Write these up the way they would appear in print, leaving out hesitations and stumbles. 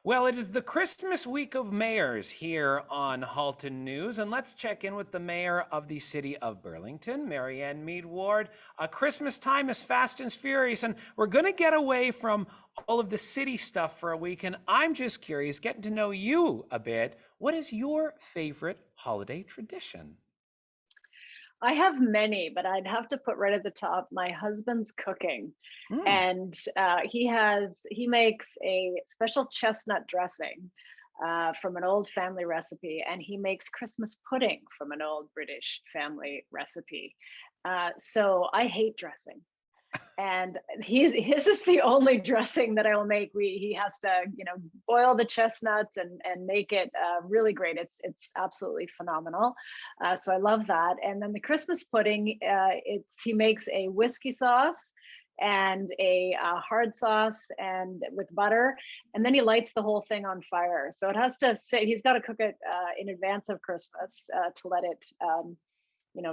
Well, it is the Christmas week of mayors here on Halton News, and let's check in with the mayor of the city of Burlington, Marianne Meed Ward. Christmas time is fast and furious, and we're going to get away from all of the city stuff for a week. And I'm just curious, getting to know you a bit. What is your favorite holiday tradition? I have many, but I'd have to put right at the top my husband's cooking. Mm. And he makes a special chestnut dressing from an old family recipe, and he makes Christmas pudding from an old British family recipe. So I hate dressing, and his is the only dressing that I will make. He has to, boil the chestnuts and make it really great. It's absolutely phenomenal. So I love that. And then the Christmas pudding, he makes a whiskey sauce and a hard sauce and with butter, and then he lights the whole thing on fire. So it has to sit. He's got to cook it in advance of Christmas to let it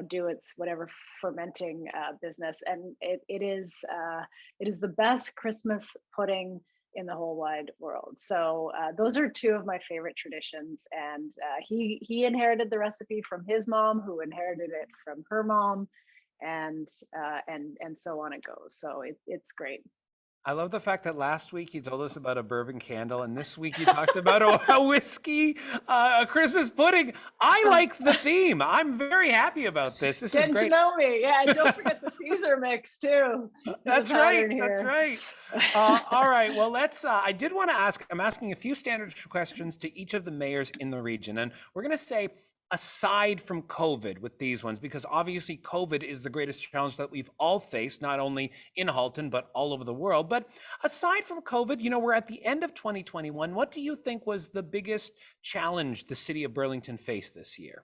do its whatever fermenting business. And it is the best Christmas pudding in the whole wide world. So those are two of my favorite traditions. And he inherited the recipe from his mom, who inherited it from her mom, and so on it goes. So it's great. I love the fact that last week you told us about a bourbon candle, and this week you talked about a whiskey, a Christmas pudding. I like the theme. I'm very happy about this. This is Getting to great. know me. Yeah, and don't forget the Caesar mix too. There's That's a right. pattern That's here. right. All right. Well, let's. I did want to ask. I'm asking a few standard questions to each of the mayors in the region, and we're going to say, aside from COVID, with these ones, because obviously COVID is the greatest challenge that we've all faced, not only in Halton but all over the world. But aside from COVID, we're at the end of 2021. What do you think was the biggest challenge the city of Burlington faced this year?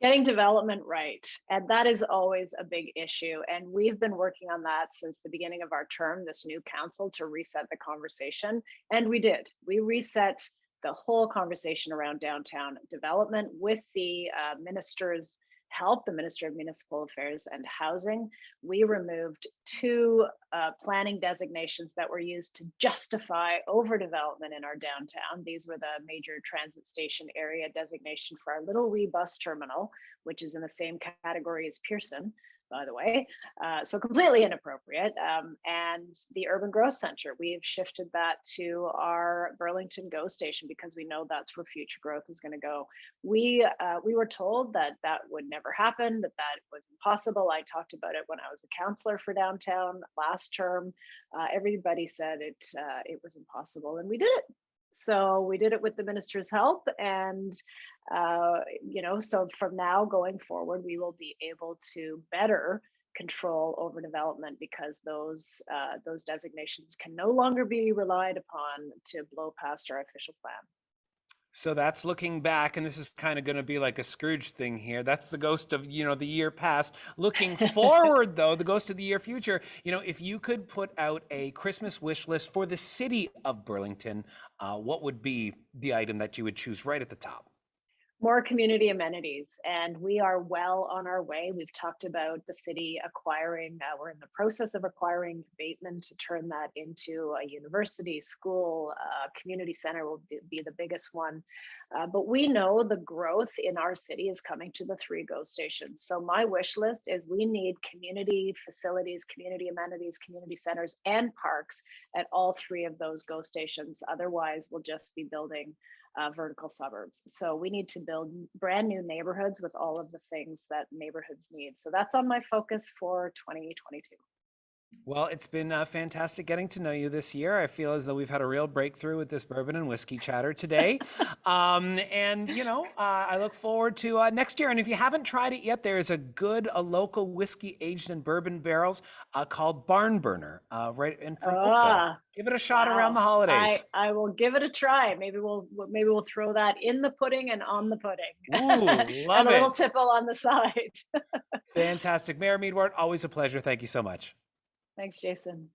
Getting development right. And that is always a big issue. And we've been working on that since the beginning of our term, this new council, to reset the conversation. And we did. We reset the whole conversation around downtown development with the minister's help, the Minister of Municipal Affairs and Housing. We removed two planning designations that were used to justify overdevelopment in our downtown. These were the major transit station area designation for our little wee bus terminal, which is in the same category as Pearson, by the way. So completely inappropriate. And the urban growth center, we've shifted that to our Burlington GO station because we know that's where future growth is going to go. We were told that that would never happen, that that was impossible. I talked about it when I was a councillor for downtown last term. Everybody said it was impossible, and we did it. So we did it with the minister's help, and so from now going forward, we will be able to better control overdevelopment because those designations can no longer be relied upon to blow past our official plan. So that's looking back, and this is kind of going to be like a Scrooge thing here. That's the ghost of, the year past. Looking forward, though, the ghost of the year future, if you could put out a Christmas wish list for the city of Burlington, what would be the item that you would choose right at the top? More community amenities, and we are well on our way. We've talked about the city acquiring, we're in the process of acquiring Bateman to turn that into a university, school, community center will be the biggest one. But we know the growth in our city is coming to the three GO stations. So my wish list is we need community facilities, community amenities, community centers, and parks at all three of those GO stations. Otherwise, we'll just be building vertical suburbs. So we need to build brand new neighborhoods with all of the things that neighborhoods need. So that's on my focus for 2022. Well, it's been fantastic getting to know you this year. I feel as though we've had a real breakthrough with this bourbon and whiskey chatter today. I look forward to next year. And if you haven't tried it yet, there is a local whiskey aged in bourbon barrels called Barn Burner right in from Oakville. Ah, Give it a shot around wow. the holidays. I will give it a try. Maybe we'll throw that in the pudding and on the pudding, Ooh, and love a little it. tipple on the side. Fantastic. Mayor Meadward, always a pleasure. Thank you so much. Thanks, Jason.